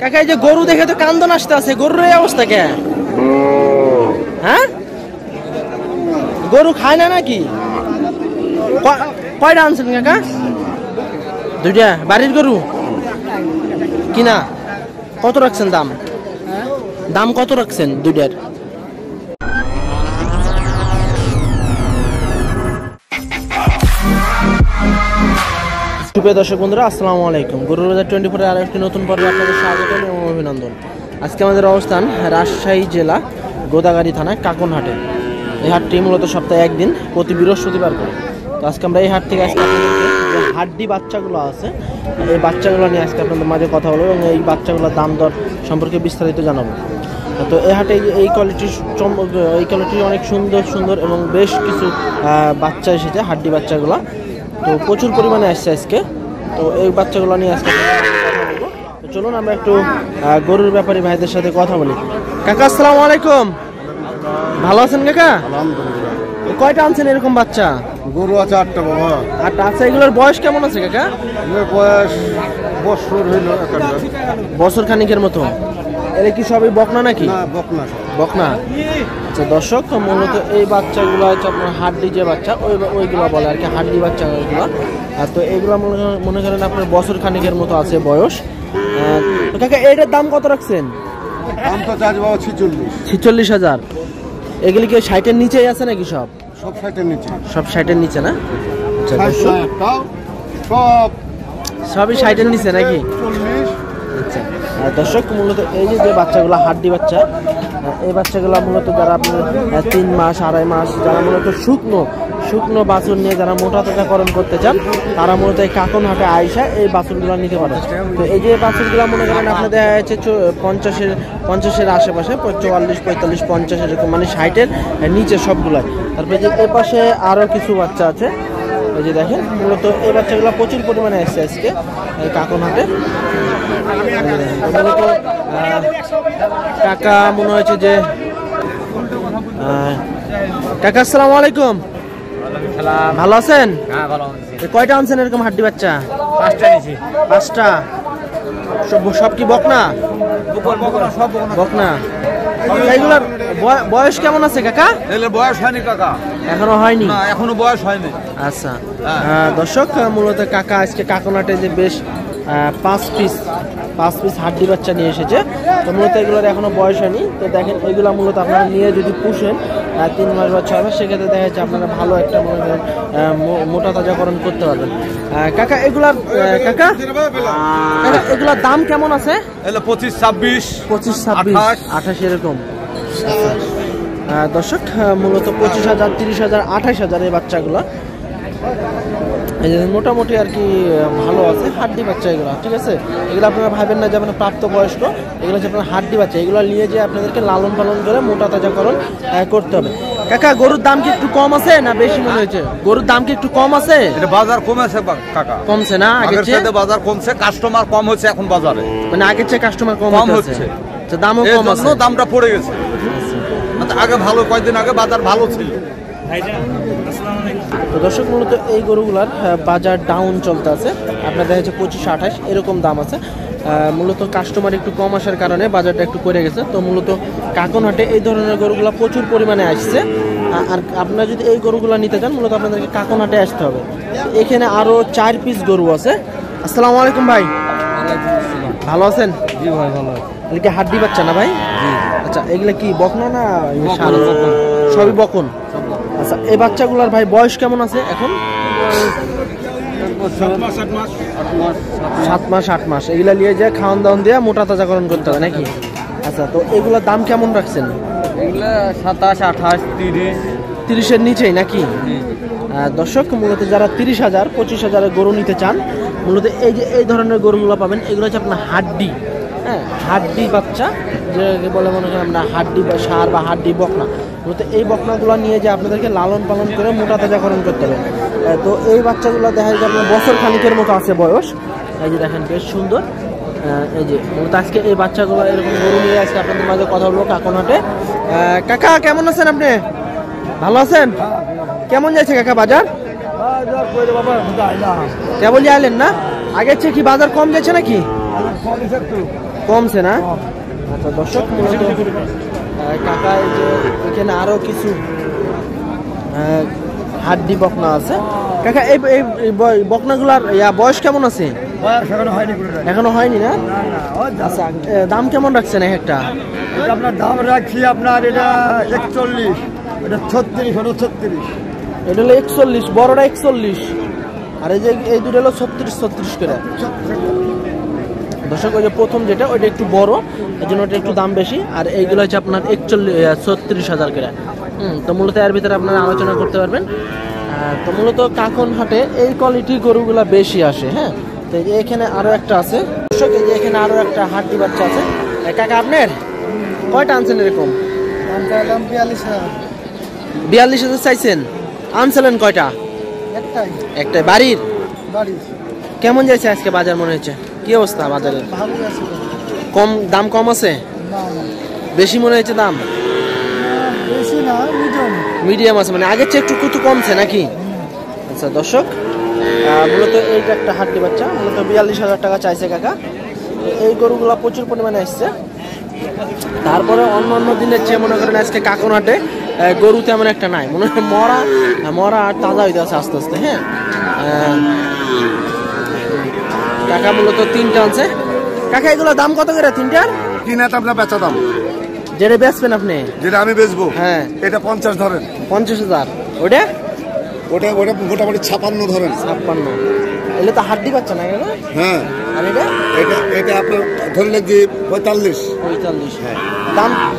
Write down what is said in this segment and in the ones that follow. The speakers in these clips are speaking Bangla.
কাকা এই যে গরু দেখে তো কান্দন আসতে আছে, গরুর এই অবস্থা কে? হ্যাঁ, গরু খায় না নাকি? কয়টা আনছেন কাকা? দুইটা। বাড়ির গরু কিনা? কত রাখছেন দাম? দাম কত রাখছেন দুইটার? সুপ্রিয় দর্শক বন্ধুরা, আসসালামু আলাইকুম। গরুর বাজার 24 এর আরেকটি নতুন পর্বে আপনাদের স্বাগত এবং অভিনন্দন। আজকে আমাদের অবস্থান রাজশাহী জেলা গোদাগাড়ী থানায় কাকনহাটে। এই হাটটি মূলত সপ্তাহে একদিন, প্রতি বৃহস্পতিবার করে। তো আজকে আমরা এই হাট থেকে আজকে আপনাদেরকে যে হাড্ডি বাচ্চাগুলো আছে, এই বাচ্চাগুলো নিয়ে আজকে আপনাদের মাঝে কথা বলবো এবং এই বাচ্চাগুলোর দাম দর সম্পর্কে বিস্তারিত জানাবো। তো এই হাটে এই কোয়ালিটির অনেক সুন্দর সুন্দর এবং বেশ কিছু বাচ্চা এসেছে, হাড্ডি বাচ্চাগুলো। তো প্রচুর পরিমাণে আসছে আজকে। তো এই বাচ্চাগুলো নিয়ে আজকে কথা বলবো। তো চলুন আমরা একটু গরুর ব্যাপারী ভাইদের সাথে কথা বলি। কাকা আসসালামু আলাইকুম, ভালো আছেন কাকা? আলহামদুলিল্লাহ। কয়টা আনছেন এরকম বাচ্চা? গরু আছে 8টা বাবা। 8টা আছে। এগুলোর বয়স কেমন আছে কাকা? এর বয়স বছর হইল, বছর খানিকের মতো। এর কি সবই বকনা নাকি? না, বকনা। বকনা। আচ্ছা দর্শক, মূলত এই বাচ্চাগুলো হচ্ছে আপনার হাড্ডি যে বাচ্চা, ওইগুলো বলে আর কি, হাড্ডি বাচ্চা ওইগুলো। আর তো এগুলো মনে করেন আপনার বছর খানিকের মতো আছে বয়স। কাকা এটার দাম কত রাখছেন? দাম তো চার্জ বাবা 46,000। এগুলি কি 60-এর নিচেই আছে নাকি? সব 60-এর নিচে। সব 60-এর নিচে না? আচ্ছা দর্শক, সবই 60-এর নিচে নাকি? 40। আচ্ছা দর্শক, মূলত এই যে বাচ্চাগুলো হাড্ডি বাচ্চা, এই বাচ্চাগুলো মূলত যারা আপনার 3 মাস 2.5 মাস যারা মূলত শুকনো বাছুর নিয়ে যারা মোটা তাজাকরণ করতে চান, তারা মূলত এই কাকনহাটে আইসা এই বাছুরগুলো নিতে পারে। তো এই যে বাছুরগুলো মনে করেন আপনার দেখা যাচ্ছে 50-এর আশেপাশে, 44, 45, 50 এরকম, মানে 60-এর নিচে সবগুলাই। তারপরে যে এ পাশে আরও কিছু বাচ্চা আছে, এই যে দেখেন। মূলত এই বাচ্চাগুলো প্রচুর পরিমাণে আসছে আজকে এই কাকনহাটে। কাকা মনে হয়েছে যে কাকা আসসালামু আলাইকুম, ভালো আছেন? কয়টা আনছেন এরকম হাড্ডি বাচ্চা? 5টা। সব কি বকনা? বকনা। এইগুলার বয়স কেমন আছে কাকা? বয়স হয়নি কাকা, এখনো হয়নি? এখনো বয়স হয়নি। আচ্ছা দর্শক, মূলত কাকা আজকে কাকনহাটে যে বেশ 5 পিস হাড্ডি বাচ্চা নিয়ে এসেছে। তো মূলত এগুলোর এখনো বয়স হয়নি। তো দেখেন, এগুলো মূলত আপনারা নিয়ে যদি পুষেন 3 মাস বা 6 মাস, সেক্ষেত্রে দেখা যাচ্ছে আপনারা ভালো একটা মনে করেন মোটা তাজাকরণ করতে পারবেন। কাকা এগুলার এগুলার দাম কেমন আছে? 25, 26, 28 এরকম। দর্শক, মূলত 25,000, 30,000, 28,000 এই বাচ্চাগুলো মোটামুটি আর কি ভালো আছে, হাড্ডি বাচ্চা এগুলো। ঠিক আছে, এগুলো আপনারা ভাবেন না যে আপনার প্রাপ্তবয়স্ক, এগুলো হচ্ছে আপনার হাড্ডি বাচ্চা। এগুলো নিয়ে যে আপনাদেরকে লালন পালন করে মোটা তাজাকরণ করতে হবে। কাকা গরুর দাম কি একটু কম আছে না বেশি মনে হয়েছে? গরুর দাম কি একটু কম আছে? এটা বাজার কমেছে কাকা, কমছে না? আগের চেয়ে বাজার কমছে, কাস্টমার কম হচ্ছে এখন বাজারে, মানে আগের চেয়ে কাস্টমার কম হচ্ছে। আচ্ছা, দামও কম আছে, দামটা পড়ে গেছে। আগে ভালো, কয়েকদিন আগে বাজার ভালো ছিল। তো দর্শক, মূলত এই গরুগুলার বাজার ডাউন চলতে আছে, আপনার দেখা যাচ্ছে 25-28 এরকম দাম আছে। মূলত কাস্টমার একটু কম আসার কারণে বাজারটা একটু কমে গেছে। তো মূলত কাকনহাটে এই ধরনের গরুগুলো প্রচুর পরিমাণে আসছে। আর আপনারা যদি এই গরুগুলো নিতে চান, মূলত আপনাদেরকে কাকনহাটে আসতে হবে। এখানে আরও 4 পিস গরু আছে। আসসালামু আলাইকুম ভাই, ভালো আছেন? জি ভাই, ভালো। এগুলো কি হাড্ডি বাচ্চা না ভাই? আচ্ছা, এগুলো কি বকনা না? সবই বকন। আচ্ছা, এই বাচ্চাগুলোর ভাই বয়স কেমন আছে এখন? 7 মাস 8 মাস। এগুলা নিয়ে যায় খাওয়ান দাওয়ান দিয়ে মোটা তাজাকরণ করতে হবে নাকি? আচ্ছা, তো এগুলোর দাম কেমন রাখছেন? এগুলা 27, 28, 30। 30-এর নিচেই নাকি? দর্শক, মূলত যারা 30,000, 25,000 গরু নিতে চান, মূলত এই ধরনের গরুগুলো পাবেন। এগুলো হচ্ছে আপনার হাড্ডি, হ্যাঁ, হাড্ডি বাচ্চা, যে বলে মনে করেন আমরা হাড্ডি বা ষাঁড় বা হাড্ডি বকনা। মূলত এই বকনাগুলো নিয়ে যে আপনাদেরকে লালন পালন করে মোটা তাজাকরণ করতে হবে। তো এই বাচ্চাগুলো দেখা যায় আপনার বছর খানিকের মতো আছে বয়স। এই যে দেখেন, বেশ সুন্দর। এই যে মূলত আজকে এই বাচ্চাগুলো এরকম গরু নিয়ে আজকে আপনাদের মাঝে কথা বলবো কাকনহাটে। কাকা কেমন আছেন আপনি? ভালো আছেন? কেমন যাচ্ছে কাকা বাজার? কেবলই আইলেন না? আগের চেয়ে কি বাজার কম যাচ্ছে নাকি? কমছে না? আচ্ছা দর্শক, মূলত কাকা এই যে এখানে আরো কিছু হাড্ডি বকনা আছে। কাকা এই বকনাগুলার বয়স কেমন আছে? এখনো হয়নি না? আচ্ছা, দাম কেমন রাখছেন এক একটা? আপনার দাম রাখছি আপনার এটা 41, এটা 36, এটা 36। এটা হলো 41, বড়টা 41, আর এই যে এই দুটো হলো 36 করে। দর্শক, ওই যে প্রথম যেটা ওইটা একটু বড়, এই জন্য ওটা একটু দাম বেশি, আর এইগুলো হচ্ছে আপনার 36,000 করে। তো মূলত এর ভিতরে আপনারা আলোচনা করতে পারবেন। তো মূলত কাকন হাটে এই কোয়ালিটির গরুগুলা বেশি আসে। হ্যাঁ, তো এই যে এখানে আরো একটা আছে দর্শক, এই যে এখানে আরো একটা হাড্ডি বাচ্চা আছে। কাকা আপনার কয়টা আনছেন এরকম? 42,000 চাইছেন, আনছিলেন কয়টা? একটাই। বাড়ির কেমন যাচ্ছে আজকে বাজার? মনে হচ্ছে কি অবস্থা বাজারে? কম দাম? কম আছে? বেশি মনে হচ্ছে দাম? মিডিয়াম আছে, মানে আগের চেয়ে একটু কুতু কমছে নাকি? আচ্ছা দর্শক, মূলত এইটা একটা হাড্ডি বাচ্চা, মূলত 42,000 টাকা চাইছে কাকা। এই গরুগুলা প্রচুর পরিমাণে আসছে। তারপরে অন্য দিনের চেয়ে মনে করেন আজকে কাকন হাটে গরু তেমন একটা নাই, মনে হয় মরা আর তাজা হইতে আছে আস্তে আস্তে। হ্যাঁ, কাকা মূলত 3টা আছে। কাকা এগুলো দাম কত করে? 3টার কিনা আপনার বেচা দাম, যেটা বেচবেন আপনি? যেটা আমি বেচবো, হ্যাঁ, এটা 50 ধরেন। 50,000। ওটা মোটামুটি 56 ধরেন। 56। এলে তো হাড্ডি বাচ্চা না এগুলো? হ্যাঁ। আর এটা এটা আপনার ধরলেন যে 45। হ্যাঁ।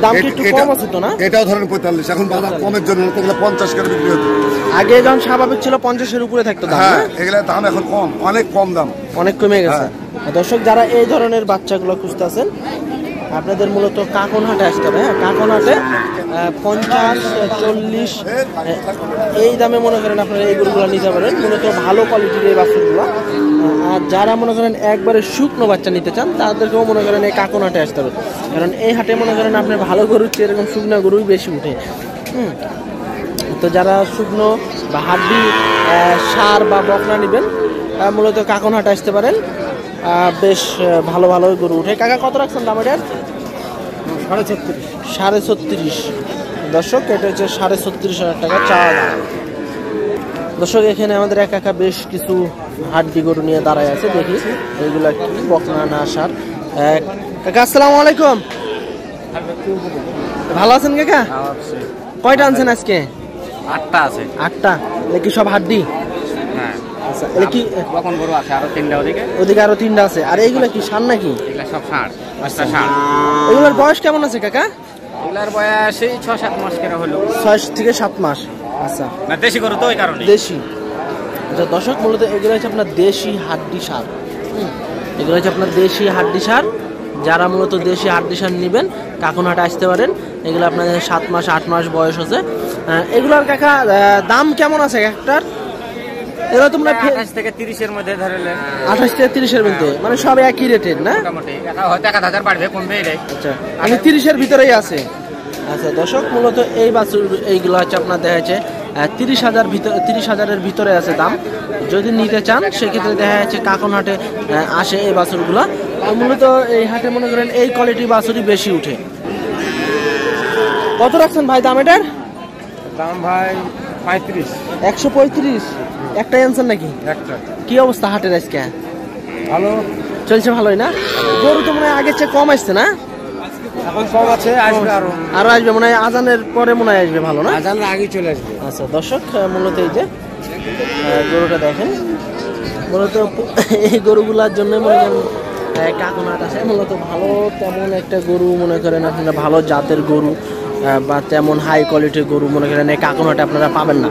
দাম কি একটু কম আছে তো না? এটাও ধরেন 45। এখন বাজার কমের জন্য এগুলো 50 করে বিক্রি হতো। আগে যখন স্বাভাবিক ছিল 50-এর উপরে থাকতো দাম। হ্যাঁ, এগুলোর দাম এখন কম, অনেক কম দাম, অনেক কমে গেছে। দর্শক, যারা এই ধরনের বাচ্চাগুলো খুঁজতেছেন, আপনাদের মূলত কাকন হাটে আসতে হবে। হ্যাঁ, কাকন হাটে 50, 40 এই দামে মনে করেন আপনারা এই গরুগুলো নিতে পারেন। মূলত ভালো কোয়ালিটির এই বাচ্চাগুলো। আর যারা মনে করেন একবারে শুকনো বাচ্চা নিতে চান, তাদেরকেও মনে করেন এই কাকন হাটে আসতে হবে, কারণ এই হাটে মনে করেন আপনার ভালো গরুর চেয়ে এরকম শুকনো গরুই বেশি উঠে। তো যারা শুকনো বা হাড্ডি সার বা বকনা নেবেন, মূলত কাকন হাটে আসতে পারেন। বেশ ভালো গরু উঠে। কাকা কত রাখছেন দাম এটার? 36,500। দর্শক, এটা হচ্ছে 36,500 টাকা চাওয়া দাম। দর্শক, এখানে আমাদের এক কাকা বেশ কিছু হাড্ডি গরু নিয়ে দাঁড়ায় আছে, দেখি এইগুলা কি বকনা না সার। কাকা আসসালামু আলাইকুম, ভালো আছেন কাকা? কয়টা আনছেন আজকে? 8টা আছে। 8টা? এ কি সব হাড্ডি? হ্যাঁ। আচ্ছা, এগুলো কি বকন গরু আছে আরো 3টা ওদিকে আরো 3টা আছে। আর এইগুলো কি সার নাকি? এগুলা সব ষাঁড়, 5টা ষাঁড়। এগুলোর বয়স কেমন আছে কাকা? এগুলার বয়স 6-7 মাস করে হলো। 6 থেকে 7 মাস। আচ্ছা, না দেশি গরু তো ওই কারণে। দেশি। আচ্ছা দর্শক, মূলত এগুলো হচ্ছে আপনার দেশি হাড্ডি সার। এগুলো হচ্ছে আপনার দেশি হাড্ডি সার। যারা মূলত দেশি হাড্ডি সার নেবেন, কাকন হাটে আসতে পারেন। এগুলো আপনাদের 7 মাস 8 মাস বয়স হচ্ছে। এগুলোর কাকা দাম কেমন আছে একটার? এগুলো তোমরা 28 থেকে 30-এর মধ্যে ধরলেন। 28 থেকে 30-এর মধ্যে, মানে সব একই রেটের না? মোটামুটি হয়তো 1,000 বাড়বে কমবে এটাই। আচ্ছা, মানে 30-এর ভিতরেই আছে। আচ্ছা দর্শক, মূলত এই বাছুর এইগুলো হচ্ছে আপনার দেখা যাচ্ছে 30,000-এর ভিতরে আছে দাম। যদি নিতে চান সেক্ষেত্রে দেখা যাচ্ছে কাকন হাটে আসে এই বাছুরগুলো। মূলত এই হাটে মনে করেন এই কোয়ালিটির বাছুরই বেশি উঠে। কত রাখছেন ভাই দাম এটার? দাম ভাই 35। 135? একটাই আনছেন নাকি? একটা। কি অবস্থা হাটের আজকে? ভালো চলছে, ভালোই না? গরু তো মনে হয় আগের চেয়ে কম আসছে না? এখন কম আছে, আসবে আরো আসবে মনে হয়, আজানের পরে মনে হয় আসবে, ভালো না? আজানের আগে চলে আসবে। আচ্ছা দর্শক, মূলত এই যে গরুটা দেখেন, মূলত এই গরুগুলার জন্য মনে করেন কাকন হাট আছে। মূলত ভালো তেমন একটা গরু মনে করেন আপনারা ভালো জাতের গরু বা তেমন হাই কোয়ালিটির গরু মনে করেন এই কাকন হাটে আপনারা পাবেন না।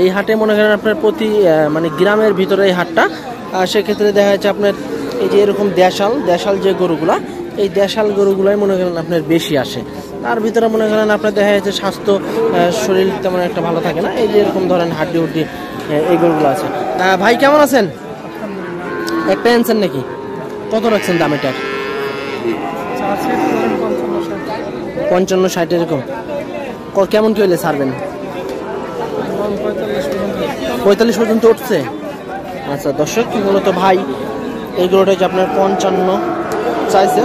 এই হাটে মনে করেন আপনার প্রতি মানে গ্রামের ভিতরে এই হাটটা, সেক্ষেত্রে দেখা যাচ্ছে আপনার এই যে এরকম দেশাল যে গরুগুলা, এই দেশাল গরুগুলাই মনে করেন আপনার বেশি আসে। তার ভিতরে মনে করেন আপনার দেখা যাচ্ছে স্বাস্থ্য শরীর তেমন একটা ভালো থাকে না। এই যে এরকম ধরেন হাড্ডি এই গরুগুলো আছে। ভাই কেমন আছেন? একটা আনছেন নাকি? কত রাখছেন দাম এটার? 55-60 এরকম। কেমন কি হইলে ছাড়বেন? 45 পর্যন্ত উঠছে। আচ্ছা দর্শক, মূলত ভাই এই গরুটা হচ্ছে আপনার 55 চাইছে,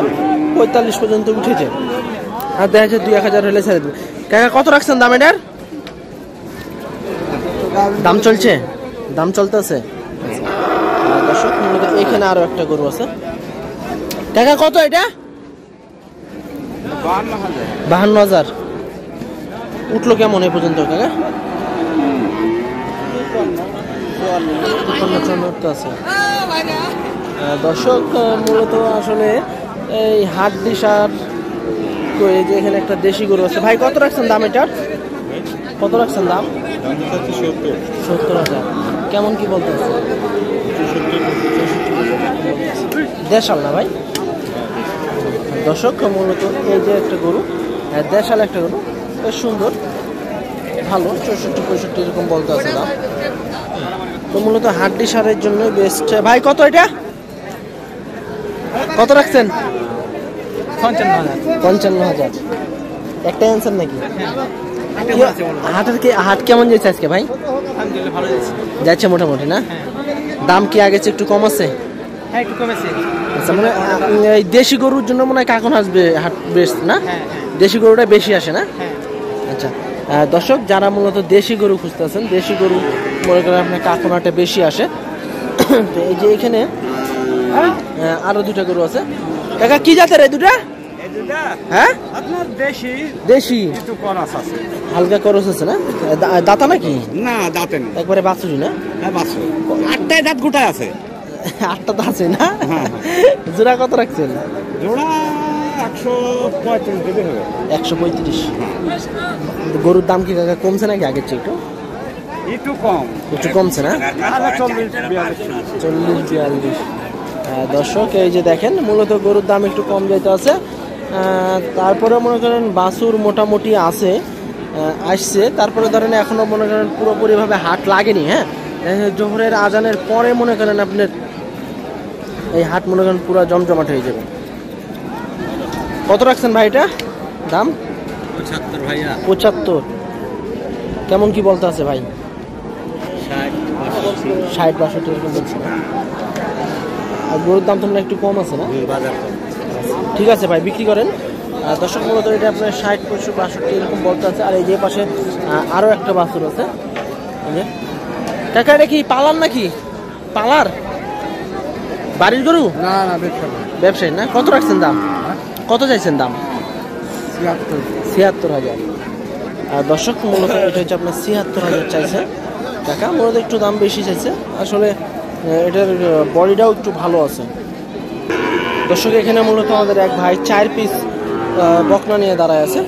45 পর্যন্ত উঠেছে, আর দেখা যাচ্ছে 2-1000 হলে ছেড়ে দেবে। কাকা কত রাখছেন দাম এটার? দাম চলছে, দাম চলতেছে। দর্শক মূলত এখানে আরো একটা গরু আছে। কাকা কত এটা? 52,000। উঠলো কেমন এই পর্যন্ত কাকা? 54 আছে। দর্শক মূলত আসলে এই হাট দিশার যে এখানে একটা দেশি গরু আছে। ভাই কত রাখছেন দাম এটার? কত রাখছেন দাম? 70,000। কেমন কি বলতেছে? দেশাল না ভাই? দর্শক মূলত এই যে একটা গরু, দেশাল একটা গরু, বেশ সুন্দর, ভালো, 64-65 এরকম বলতে আছে দাম। তো মূলত হাড্ডি সারের জন্য বেস্ট। ভাই কত এটা? কত রাখছেন? 55,000। একটা অ্যান্সার নাকি? হাট কেমন যাচ্ছে আজকে ভাই? যাচ্ছে মোটামুটি না? দাম কি আগে একটু কম আছে? হ্যাঁ একটু কমেছে। আচ্ছা, মানে এই দেশি গরুর জন্য মনে হয় কাকন আসবে হাট বেস্ট না? দেশি গরুটা বেশি আসে না? আচ্ছা দর্শক, যারা মূলত দেশি গরু খুঁজতেছেন, দেশি গরু মনে করেন আপনার কাকন হাটে বেশি আসে। তো এই যে এখানে আরো দুটা গরু আছে। কাকা কি জাতের এই দুটা? হ্যাঁ আপনার দেশি দেশি, একটু করস আছে। হালকা করস আছে না? দাতা নাকি? না দাঁতে না, একবারে বাছুরি না? হ্যাঁ বাচ্চা 8টায় দাঁত গোটায় আছে। 8টা তো আছে না? জোড়া কত রাখছেন? জোড়া 135 দেবে হবে। 135। গরুর দাম কি কাকা কমছে নাকি আগের চেয়ে? একটু কম, একটু কমছে না? 40-42। দর্শক এই যে দেখেন মূলত গরুর দাম একটু কম যেতে আছে। তারপরে মনে করেন বাছুর মোটামুটি আছে, আসছে। তারপরে ধরেন এখনো মনে করেন পুরোপুরিভাবে হাট লাগেনি। হ্যাঁ, জোহরের আজানের পরে মনে করেন আপনার এই হাট মনে করেন পুরো জমজমাট হয়ে যাবে। কত রাখছেন ভাই এটা দাম? 75 ভাইয়া। 75। কেমন কি বলতে আছে ভাই? 60-62 এরকম বলছে না? আর গরুর দাম তো একটু কম আছে না? ঠিক আছে ভাই, বিক্রি করেন। দর্শক মূলত এটা আপনার 60-65 এরকম বলতে আছে। আর এই যে পাশে আরো একটা বাছুর আছে। কাকা এটা কি পালার নাকি? পালার বাড়ির গরু? না না ব্যবসায়ী না? কত রাখছেন দাম? কত চাইছেন দাম? 76,000। আর দর্শক মূলত এটা হচ্ছে আপনার 76,000 চাইছে টাকা। মূলত একটু দাম বেশি চাইছে, আসলে এটার বডিটাও একটু ভালো আছে। দর্শক এখানে মূলত আমাদের এক ভাই 4 পিস বকনা নিয়ে দাঁড়ায় আছে।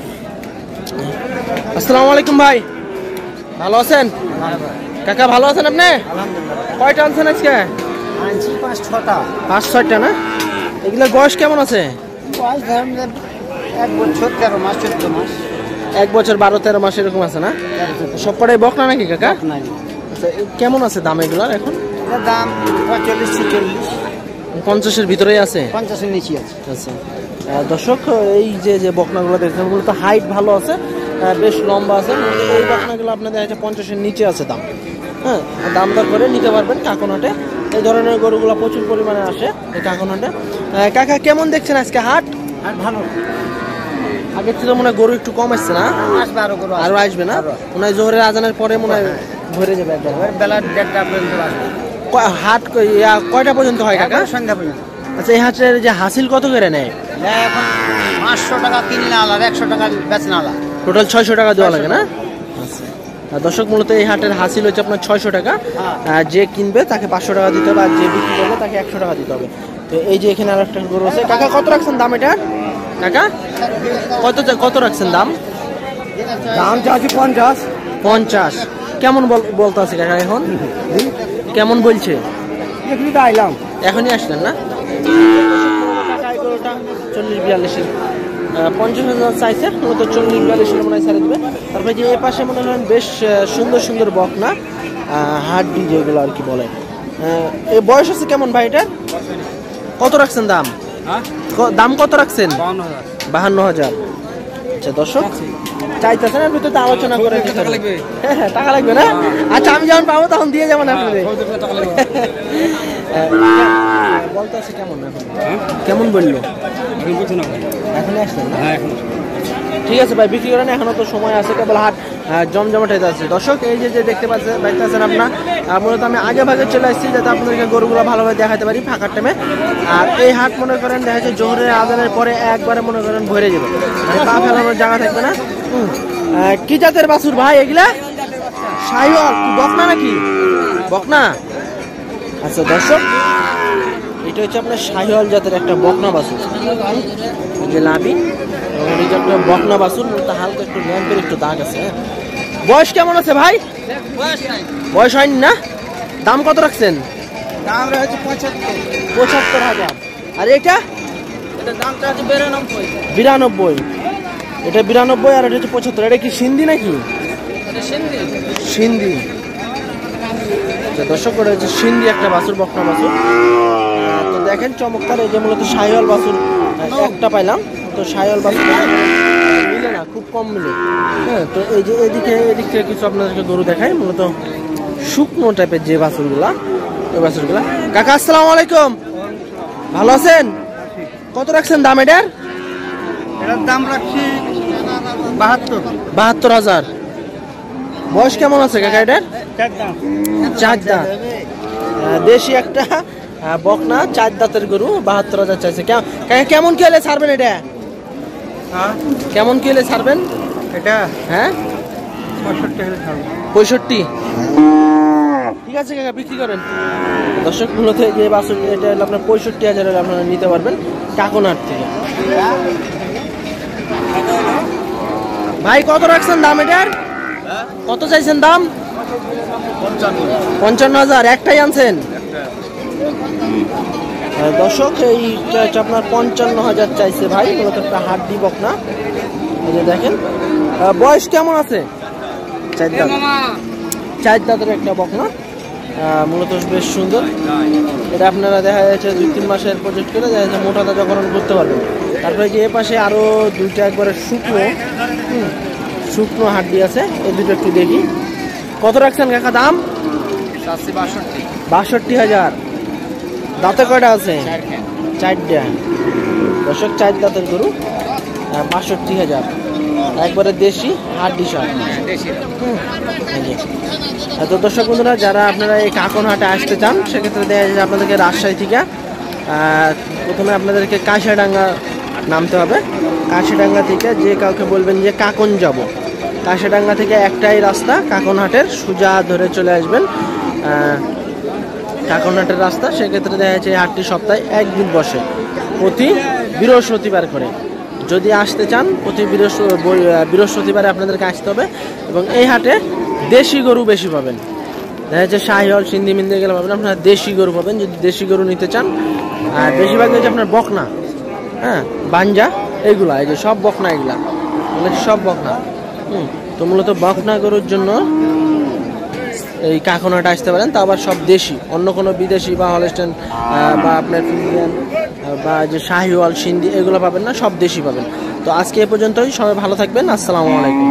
আসসালামু আলাইকুম ভাই, ভালো আছেন? কাকা ভালো আছেন আপনি? কয়টা আনছেন আজকে? 5-6টা না? এগুলোর বয়স কেমন আছে? 1 বছর 13 মাস 14 মাস। 1 বছর 12-13 মাস এরকম আছে না? সব কটাই বকনা নাকি কাকা? আচ্ছা, কেমন আছে দাম এগুলোর এখন? দাম 45-46। 50-এর ভিতরেই আছে? 50-এর নিচে আছে। আচ্ছা দর্শক, এই যে বকনাগুলো দেখছেন মূলত হাইট ভালো আছে, বেশ লম্বা আছে। এই বকনাগুলো আপনার দেখা যাচ্ছে 50-এর নিচে আছে দাম। হ্যাঁ, দাম দর করে নিতে পারবেন কাকনহাটে। এই ধরনের গরুগুলো প্রচুর পরিমাণে আসে এই কাকনহাটে। কাকা কেমন দেখছেন আজকে হাট? আর ভালো, আগের থেকে মনে হয় গরু একটু কম আসছে না? আসবে আরো গরু, আরো আসবে না? মনে হয় জোহরের আজানের পরে মনে হয় ভরে যাবে একদম। বেলা 1:30টা পর্যন্ত আসবে। হাট কয়টা পর্যন্ত হয় কাকা? সন্ধ্যা পর্যন্ত। আচ্ছা, এই হাটের যে হাসিল কত করে নেয়? এখন 500 টাকা কিনলে আলাদা, 100 টাকা বেচনা আলাদা, টোটাল 600 টাকা দেওয়া লাগে না? আচ্ছা, দর্শক মূলত এই হাটের হাসিল হচ্ছে আপনার 600 টাকা। যে কিনবে তাকে 500 টাকা দিতে হবে, আর যে বিক্রি করবে তাকে 100 টাকা দিতে হবে। তো এই যে এখানে আর একটা গরু আছে। কাকা কত রাখছেন দাম এটা? কাকা কত রাখছেন দাম? দাম চাচ্ছি 50। কেমন বলতে আছে কাকা এখন? কেমন বলছে? এখানে তো আইলাম, এখনই আসলেন না? 40-42-এর 50,000 চাইছে, মূলত 40-42-এর মনে হয় ছেড়ে দেবে। তারপরে যে এ পাশে মনে করেন বেশ সুন্দর সুন্দর বকনা, হাড্ডি যেগুলো আর কি বলে। এই বয়স আছে কেমন ভাই এটার? কত রাখছেন দাম? দাম কত রাখছেন? 52,000। আচ্ছা দর্শক, চাইতেছেন এর ভিতরে আলোচনা করে টাকা লাগবে। হ্যাঁ টাকা লাগবে না? আচ্ছা, আমি যখন পাবো তখন দিয়ে যাবেন আপনাদের। বলতে আছে কেমন এখন? কেমন বললো? এখন আসলেন না? ঠিক আছে ভাই, বিক্রি করেন, এখনো তো সময় আছে, কেবল হাট জমজমাট হয়ে যাচ্ছে। দর্শক এই যে দেখতে পাচ্ছেন আপনার, মূলত আমি আগে ভাগে চলে আসছি যাতে আপনাদেরকে গরুগুলো ভালোভাবে দেখাতে পারি ফাঁকার টাইমে। আর এই হাট মনে করেন দেখা যাচ্ছে জোহরের আজানের পরে একবারে মনে করেন ভরে যাবে, মানে পা ফেলানোর জায়গা থাকবে না। কি জাতের বাছুর ভাই এগুলা? শাহিওয়াল? বকনা নাকি? বকনা? আচ্ছা দর্শক, এটা হচ্ছে আপনার শাহিওয়াল জাতের একটা বকনা বাছুর, যে লাভি একটা বকনা বাছুর, হালকা একটু ল্যাম্পের একটু দাগ আছে। বয়স কেমন আছে ভাই? বয়স হয়নি না? দাম কত রাখছেন? দাম রয়েছে ৭৫,০০০। আর এটা? এটা দামটা আছে 92। 92। এটা 92 আর এটা হচ্ছে 75। এটা কি সিন্ধি নাকি? এটা সিন্ধি। সিন্ধি। দর্শক করে হচ্ছে সিন্ধি একটা বাছুর, বকনা বাছুর। তো দেখেন চমৎকার, এই যে মূলত শাহিওয়াল বাছুর একটা পাইলাম। তো শাহিওয়াল বাছুর মিলে না, খুব কম মিলে। হ্যাঁ, তো এই যে এদিক থেকে কিছু আপনাদেরকে গরু দেখাই, মূলত শুকনো টাইপের যে বাছুরগুলা, ওই বাছুরগুলা। কাকা আসসালামু আলাইকুম, ভালো আছেন? কত রাখছেন দাম এটার? এটার দাম রাখছি ৭২,০০০। বয়স কেমন আছে কাকা এটার? 4 দাঁত। দেশি একটা বকনা 4 দাঁতের গরু, ৭২,০০০ চাইছে। কেমন কি হলে ছাড়বেন এটা? কেমন কি হলে ছাড়বেন এটা? হ্যাঁ 65। ঠিক আছে কাকা, বিক্রি করেন। দর্শক মূলত যে বাছুর এটা হলো আপনার 65,০০০ আপনারা নিতে পারবেন কাকনহাট থেকে। ভাই কত রাখছেন দাম এটার? কত চাইছেন দাম? 55,০০০। একটাই আনছেন? দর্শক এইটা হচ্ছে আপনার 55,০০০ চাইছে ভাই, মূলত একটা হাড্ডি বকনা। এই যে দেখেন, বয়স কেমন আছে? 4 দাঁত। 4 দাঁতের একটা বকনা, মূলত বেশ সুন্দর। এটা আপনারা দেখা যাচ্ছে 2-3 মাসের প্রজেক্ট করে দেখা যাচ্ছে মোটা তাজাকরণ করতে পারবেন। তারপরে যে এ পাশে আরো দুইটা একবারে শুকনো হাড্ডি আছে, এই দুটো একটু দেখি। কত রাখছেন কাকা দাম? 62,০০০। দাঁতে কয়টা আছে? 4টা। দর্শক 4 দাঁতের গরু, 62,০০০, একবারে দেশি হাড্ডি সব। তো দর্শক বন্ধুরা, যারা আপনারা এই কাকনহাটে আসতে চান সেক্ষেত্রে দেখা যায় আপনাদেরকে রাজশাহী থেকে প্রথমে আপনাদেরকে কাশিয়াডাঙ্গা নামতে হবে। কাশিয়াডাঙ্গা থেকে যে কাউকে বলবেন যে কাকন যাব, কাশিয়াডাঙ্গা থেকে একটাই রাস্তা কাকনহাটের, সোজা ধরে চলে আসবেন কাকনহাটের রাস্তা। সেক্ষেত্রে দেখা যাচ্ছে এই হাটটি সপ্তাহে একদিন বসে, প্রতি বৃহস্পতিবার করে। যদি আসতে চান প্রতি বৃহস্পতিবারে আপনাদেরকে আসতে হবে। এবং এই হাটে দেশি গরু বেশি পাবেন, দেখা যাচ্ছে শাহিওয়াল সিন্ধি মিন্ধি গেলে পাবেন, আপনারা দেশি গরু পাবেন যদি দেশি গরু নিতে চান। আর বেশিরভাগ হচ্ছে আপনার বকনা, হ্যাঁ বাঞ্জা, এইগুলা এই যে সব বকনা, এগুলা সব বকনা। তো মূলত বকনা গরুর জন্য এই কাকনহাটে আসতে পারেন, তা আবার সব দেশি, অন্য কোনো বিদেশি বা হলস্টেইন বা আপনার ফ্রিজিয়ান বা যে শাহিওয়াল সিন্ধি এগুলো পাবেন না, সব দেশি পাবেন। তো আজকে এ পর্যন্তই, সবাই ভালো থাকবেন, আসসালামু আলাইকুম।